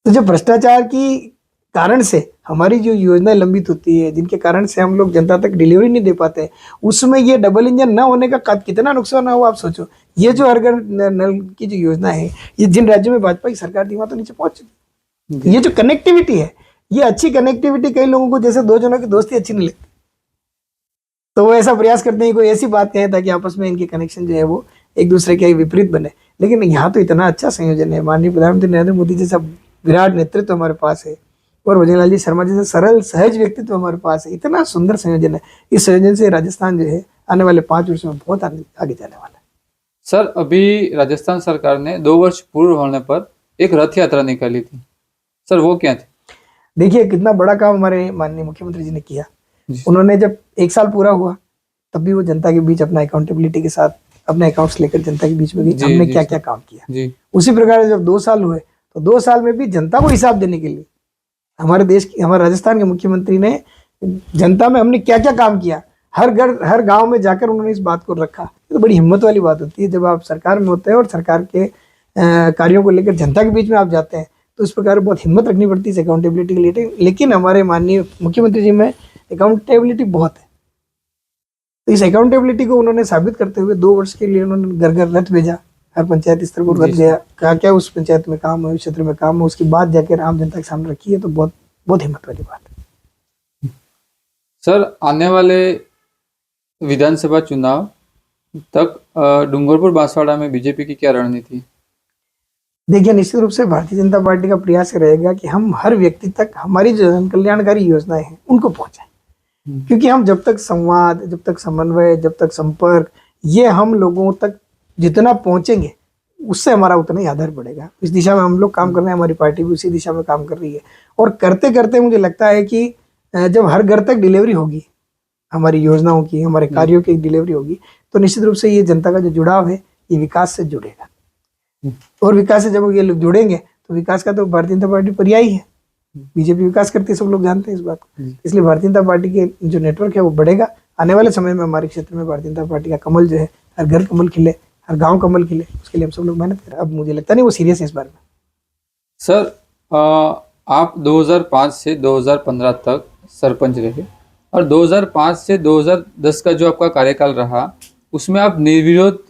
तो जो भ्रष्टाचार की कारण से हमारी जो योजनाएं लंबित होती है, जिनके कारण से हम लोग जनता तक डिलीवरी नहीं दे पाते, उसमें ये डबल इंजन न होने का कितना नुकसान हुआ आप सोचो। ये जो हर घर नल की जो योजना है, ये जिन राज्यों में भाजपा की सरकार थी वहां तो नीचे पहुंच चुकी। ये जो कनेक्टिविटी है, ये अच्छी कनेक्टिविटी कई लोगों को जैसे दो जनों की दोस्ती अच्छी नहीं लगती, तो वो ऐसा प्रयास करते हैं कोई ऐसी बात कहे ताकि आपस में इनके कनेक्शन जो है वो एक दूसरे के विपरीत बने। लेकिन यहाँ तो इतना अच्छा संयोजन है, माननीय प्रधानमंत्री नरेंद्र मोदी जैसा विराट नेतृत्व हमारे पास है और भजनलाल जी शर्मा जैसे सरल सहज व्यक्तित्व हमारे पास है, इतना सुंदर संयोजन है। इस संयोजन से राजस्थान जो है आने वाले 5 वर्षों में बहुत आगे जाने वाला है। सर अभी राजस्थान सरकार ने 2 वर्ष पूर्ण होने पर एक रथ यात्रा निकाली थी, सर वो क्या थी? देखिए कितना बड़ा काम हमारे माननीय मुख्यमंत्री जी ने किया। उन्होंने जब 1 साल पूरा हुआ तब भी वो जनता के बीच अपना अकाउंटेबिलिटी के साथ अपने अकाउंट्स लेकर जनता के बीच में गई, हमने क्या क्या काम किया। उसी प्रकार जब 2 साल हुए तो 2 साल में भी जनता को हिसाब देने के लिए हमारे राजस्थान के मुख्यमंत्री ने जनता में हमने क्या क्या काम किया, हर घर हर गांव में जाकर उन्होंने इस बात को रखा। ये तो बड़ी हिम्मत वाली बात होती है जब आप सरकार में होते हैं और सरकार के कार्यों को लेकर जनता के बीच में आप जाते हैं, तो इस प्रकार बहुत हिम्मत रखनी पड़ती है अकाउंटेबिलिटी के लिए। लेकिन हमारे माननीय मुख्यमंत्री जी में अकाउंटेबिलिटी बहुत है, तो इस अकाउंटेबिलिटी को उन्होंने साबित करते हुए 2 वर्ष के लिए उन्होंने घर घर रथ भेजा, हर पंचायत स्तर पर रथ गया, क्या क्या उस पंचायत में काम है, उस क्षेत्र में काम है, उसकी बात जाकर आम जनता के सामने रखी है। तो बहुत बहुत हिम्मत वाली बात है। सर आने वाले विधानसभा चुनाव तक डूंगरपुर बांसवाड़ा में बीजेपी की क्या रणनीति है? देखिए निश्चित रूप से भारतीय जनता पार्टी का प्रयास रहेगा कि हम हर व्यक्ति तक हमारी जो जन कल्याणकारी योजनाएं हैं उनको पहुंचाएं, क्योंकि हम जब तक संवाद, जब तक समन्वय, जब तक संपर्क, ये हम लोगों तक जितना पहुंचेंगे उससे हमारा उतना ही आधार बढ़ेगा। इस दिशा में हम लोग काम कर रहे हैं, हमारी पार्टी भी उसी दिशा में काम कर रही है। और करते करते मुझे लगता है कि जब हर घर तक डिलीवरी होगी हमारी योजनाओं की, हमारे कार्यों की डिलीवरी होगी, तो निश्चित रूप से ये जनता का जो जुड़ाव है ये विकास से जुड़ेगा। और विकास से जब ये लोग जुड़ेंगे तो विकास का तो भारतीय जनता पार्टी पर्याय है। बीजेपी विकास करती है, सब लोग जानते हैं इस बात को। इसलिए भारतीय जनता पार्टी के जो नेटवर्क है वो बढ़ेगा। आने वाले समय में हमारे क्षेत्र में भारतीय जनता पार्टी का कमल जो है, हर घर कमल खिले, हर गांव कमल खिले, उसके लिए हम सब लोग मेहनत करें। अब मुझे लगता नहीं वो सीरियस है इस बारे में। सर आप 2005 से 2015 तक सरपंच रहे और 2005 से 2010 का जो आपका कार्यकाल रहा उसमें आप निर्विरोध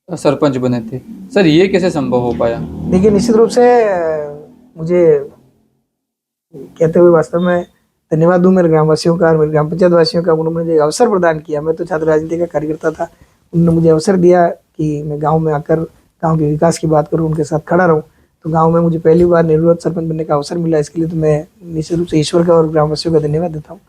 सरपंच बने थे। सर ये कैसे संभव हो पाया? देखिए निश्चित रूप से मुझे कहते हुए वास्तव में धन्यवाद दूं मेरे ग्रामवासियों का और मेरे ग्राम पंचायत वासियों का। उन्होंने मुझे अवसर प्रदान किया। मैं तो छात्र राजनीति का कार्यकर्ता था, उन्होंने मुझे अवसर दिया कि मैं गांव में आकर गांव के विकास की बात करूं, उनके साथ खड़ा रहूं। तो गांव में मुझे पहली बार निर्विरोध सरपंच बनने का अवसर मिला। इसके लिए तो मैं निश्चित रूप से ईश्वर का और ग्रामवासियों का धन्यवाद देता हूँ।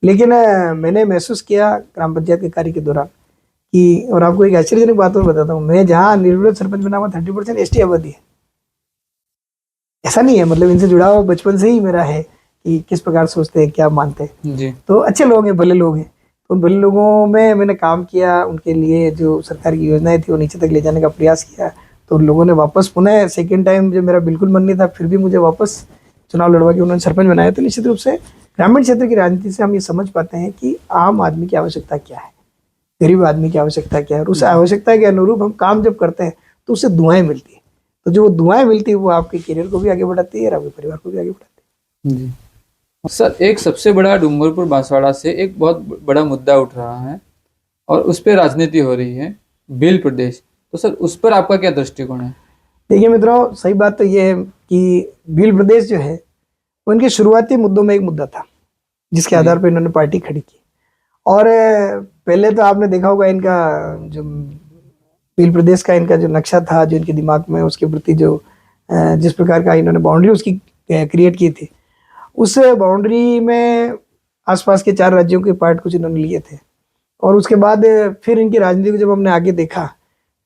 लेकिन मैंने महसूस किया ग्राम पंचायत के कार्य के दौरान कि, और आपको एक आश्चर्यजनक बात और बताता हूँ, मैं जहाँ निर्विरोध सरपंच बना हुआ 30% ST आबादी है। ऐसा नहीं है, मतलब इनसे जुड़ा हुआ बचपन से ही मेरा है कि किस प्रकार सोचते हैं, क्या मानते हैं जी। तो अच्छे लोग हैं, भले लोग हैं। तो उन भले लोगों में मैंने काम किया, उनके लिए जो सरकार की योजनाएं थी वो नीचे तक ले जाने का प्रयास किया। तो लोगों ने वापस पुनः सेकेंड टाइम, जो मेरा बिल्कुल मन नहीं था, फिर भी मुझे वापस चुनाव लड़वा के उन्होंने सरपंच बनाया। तो निश्चित रूप से ग्रामीण क्षेत्र की राजनीति से हम ये समझ पाते हैं कि आम आदमी की आवश्यकता क्या है, गरीब आदमी की आवश्यकता क्या है, और उस आवश्यकता के अनुरूप हम काम जब करते हैं तो उससे दुआएं मिलती है। तो जो दुआएं मिलती है वो आपके करियर को भी आगे बढ़ाती है और आपके परिवार को भी आगे बढ़ाती है जी। सर एक सबसे बड़ा डूंगरपुर बांसवाड़ा से एक बहुत बड़ा मुद्दा उठ रहा है और उस पर राजनीति हो रही है, भील प्रदेश। तो सर उस पर आपका क्या दृष्टिकोण है? देखिए मित्रों, सही बात तो ये है कि भील प्रदेश जो है उनके शुरुआती मुद्दों में एक मुद्दा था जिसके आधार पर इन्होंने पार्टी खड़ी की। और पहले तो आपने देखा होगा इनका जो भील प्रदेश का इनका जो नक्शा था, जो इनके दिमाग में, उसके प्रति जो जिस प्रकार का इन्होंने बाउंड्री उसकी क्रिएट की थी, उस बाउंड्री में आसपास के 4 राज्यों के पार्ट कुछ इन्होंने लिए थे। और उसके बाद फिर इनकी राजनीति को जब हमने आगे देखा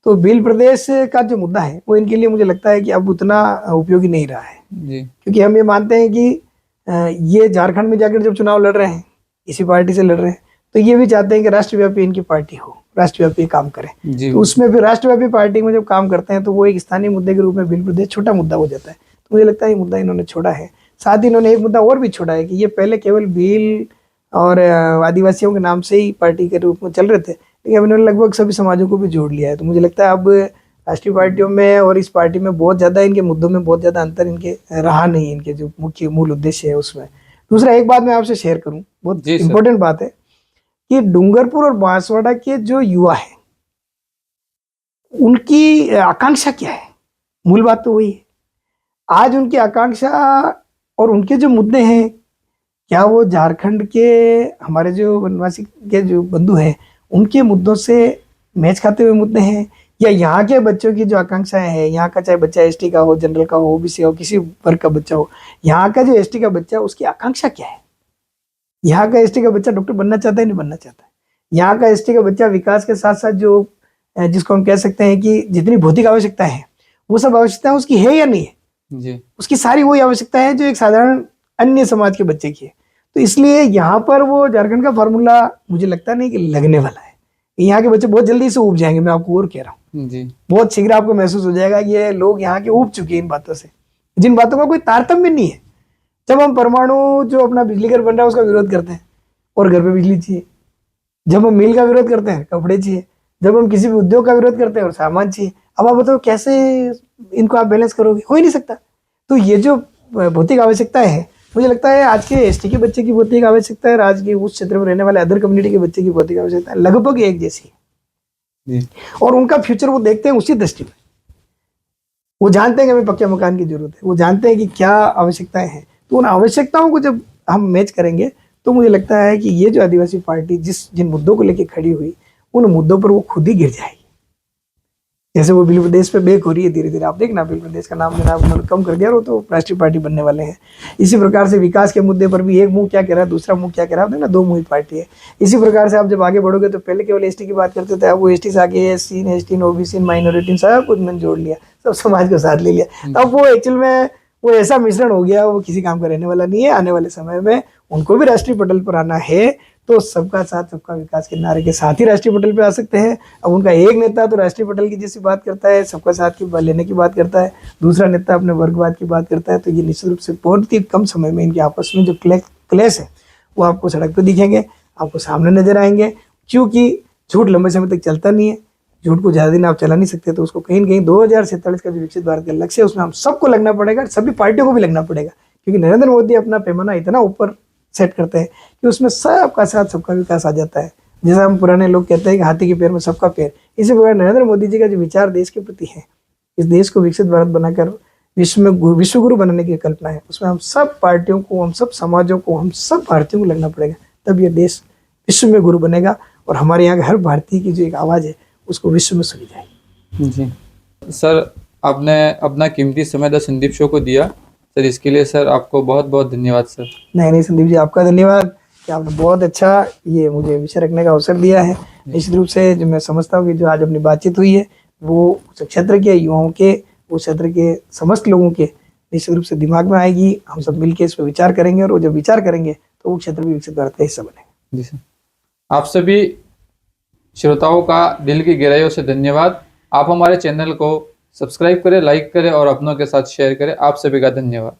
तो भील प्रदेश का जो मुद्दा है वो इनके लिए मुझे लगता है कि अब उतना उपयोगी नहीं रहा है जी। क्योंकि हम ये मानते हैं कि ये झारखंड में जाकर जब चुनाव लड़ रहे हैं, इसी पार्टी से लड़ रहे हैं, तो ये भी चाहते हैं कि राष्ट्रव्यापी इनकी पार्टी हो, राष्ट्रव्यापी काम करें। तो उसमें फिर राष्ट्रव्यापी पार्टी में जब काम करते हैं तो वो एक स्थानीय मुद्दे के रूप में भील प्रदेश छोटा मुद्दा हो जाता है। तो मुझे लगता है ये मुद्दा इन्होंने छोड़ा है। साथ ही इन्होंने एक मुद्दा और भी छोड़ा है कि ये पहले केवल भील और आदिवासियों के नाम से ही पार्टी के रूप में चल रहे थे, लेकिन अब इन्होंने लगभग सभी समाजों को भी जोड़ लिया है। तो मुझे लगता है अब राष्ट्रीय पार्टियों में और इस पार्टी में बहुत ज़्यादा इनके मुद्दों में बहुत ज़्यादा अंतर इनके रहा नहीं, इनके जो मुख्य मूल उद्देश्य है उसमें। दूसरा एक बात मैं आपसे शेयर करूं, बहुत इंपॉर्टेंट बात है कि डूंगरपुर और बांसवाड़ा के जो युवा हैं उनकी आकांक्षा क्या है, मूल बात तो वही है। आज उनकी आकांक्षा और उनके जो मुद्दे हैं, क्या वो झारखंड के हमारे जो वनवासी के जो बंधु हैं उनके मुद्दों से मैच खाते हुए मुद्दे हैं, या यहाँ के बच्चों की जो आकांक्षाएं हैं, यहाँ का चाहे बच्चा एसटी का हो, जनरल का हो, ओबीसी हो, किसी वर्ग का बच्चा हो, यहाँ का जो एसटी का बच्चा उसकी आकांक्षा क्या है? यहाँ का एसटी का बच्चा डॉक्टर बनना चाहता है, नहीं बनना चाहता है? यहाँ का एसटी का बच्चा विकास के साथ साथ जो जिसको हम कह सकते हैं कि जितनी भौतिक आवश्यकता है वो सब आवश्यकताएं उसकी है या नहीं है जी। उसकी सारी वही आवश्यकता है जो एक साधारण अन्य समाज के बच्चे की है। तो इसलिए यहाँ पर वो झारखंड का फार्मूला मुझे लगता नहीं कि लगने वाला है। यहाँ के बच्चे बहुत जल्दी से उब जाएंगे, मैं आपको और कह रहा हूँ जी। बहुत शीघ्र आपको महसूस हो जाएगा कि ये लोग यहाँ के उब चुके हैं इन बातों से, जिन बातों का कोई तारतम्य नहीं है। जब हम परमाणु जो अपना बिजली घर बन रहा है उसका विरोध करते हैं और घर पे बिजली चाहिए, जब हम मिल का विरोध करते हैं कपड़े चाहिए, जब हम किसी भी उद्योग का विरोध करते हैं और सामान चाहिए। अब आप बताओ कैसे इनको आप बैलेंस करोगे? हो ही नहीं सकता। तो ये जो भौतिक आवश्यकता है, मुझे लगता है आज के एसटी के बच्चे की भौतिक आवश्यकता है, आज के उस क्षेत्र में रहने वाले अदर कम्युनिटी के बच्चे की भौतिक आवश्यकता है लगभग एक जैसी है। और उनका फ्यूचर वो देखते हैं उसी दृष्टि में। वो जानते हैं कि हमें पक्के मकान की जरूरत है, वो जानते हैं कि क्या आवश्यकताएं हैं। तो उन आवश्यकताओं को जब हम मैच करेंगे तो मुझे लगता है कि ये जो आदिवासी पार्टी जिन मुद्दों को लेकर खड़ी हुई, उन मुद्दों पर वो खुद ही गिर जाएगी। जैसे वो भील प्रदेश पे बेक हो रही है धीरे धीरे, आप देखना भील प्रदेश का नाम लेना उन्होंने कम कर दिया, वो तो राष्ट्रीय पार्टी बनने वाले हैं। इसी प्रकार से विकास के मुद्दे पर भी एक मुंह क्या कह रहा है, दूसरा मुंह क्या कह रहा है, देखना दो मुंही पार्टी है। इसी प्रकार से आप जब आगे बढ़ोगे तो पहले केवल एसटी की बात करते थे, अब वो एसटी से आगे एससी, एसटी, ओबीसी, माइनॉरिटी सब कुछ मैंने जोड़ लिया, सब समाज को साथ ले लिया। तब वो एक्चुअल में वो ऐसा मिश्रण हो गया, वो किसी काम का रहने वाला नहीं है। आने वाले समय में उनको भी राष्ट्रीय पटल पर आना है तो सबका साथ सबका विकास के नारे के साथ ही राष्ट्रीय पटल पे आ सकते हैं। अब उनका एक नेता तो राष्ट्रीय पटल की जैसी बात करता है, सबका साथ की लेने की बात करता है, दूसरा नेता अपने वर्गवाद की बात करता है। तो ये निश्चित रूप से बहुत ही कम समय में इनके आपस में जो क्लेश है वो आपको सड़क पर दिखेंगे, आपको सामने नजर आएंगे। क्योंकि झूठ लंबे समय तक चलता नहीं है, झूठ को ज़्यादा दिन आप चला नहीं सकते। तो उसको कहीं ना कहीं 2047 का जो विकसित भारत का लक्ष्य है उसमें हम सबको लगना पड़ेगा, सभी पार्टियों को भी लगना पड़ेगा। क्योंकि नरेंद्र मोदी अपना पैमाना इतना ऊपर सेट करते हैं कि उसमें सबका साथ सबका विकास आ जाता है। जैसा हम पुराने लोग कहते हैं कि हाथी के पैर में सबका पैर, इसी प्रकार नरेंद्र मोदी जी का जो विचार देश के प्रति है, इस देश को विकसित भारत बनाकर विश्वगुरु बनाने की कल्पना है, उसमें हम सब पार्टियों को, हम सब समाजों को, हम सब भारतीयों को लगना पड़ेगा। तब यह देश विश्व में गुरु बनेगा और हमारे यहाँ हर भारतीय की जो एक आवाज़ है उसको विश्व में सुनी जाएगी। जी सर, आपने अपना कीमती समय द संदीप शो को दिया सर, इसके लिए सर आपको बहुत बहुत धन्यवाद सर। नहीं संदीप जी, आपका धन्यवाद कि आपने बहुत अच्छा ये मुझे विषय रखने का अवसर दिया है। निश्चित रूप से जो मैं समझता हूँ कि जो आज अपनी बातचीत हुई है वो उस क्षेत्र के युवाओं के, उस क्षेत्र के समस्त लोगों के निश्चित रूप से दिमाग में आएगी। हम सब मिलकर इस पर विचार करेंगे और वो जब विचार करेंगे तो वो क्षेत्र भी विकसित भारत का हिस्सा बनेगा। जी सर, आप सभी श्रोताओं का दिल की गहराइयों से धन्यवाद। आप हमारे चैनल को सब्सक्राइब करें, लाइक करें और अपनों के साथ शेयर करें। आप सभी का धन्यवाद।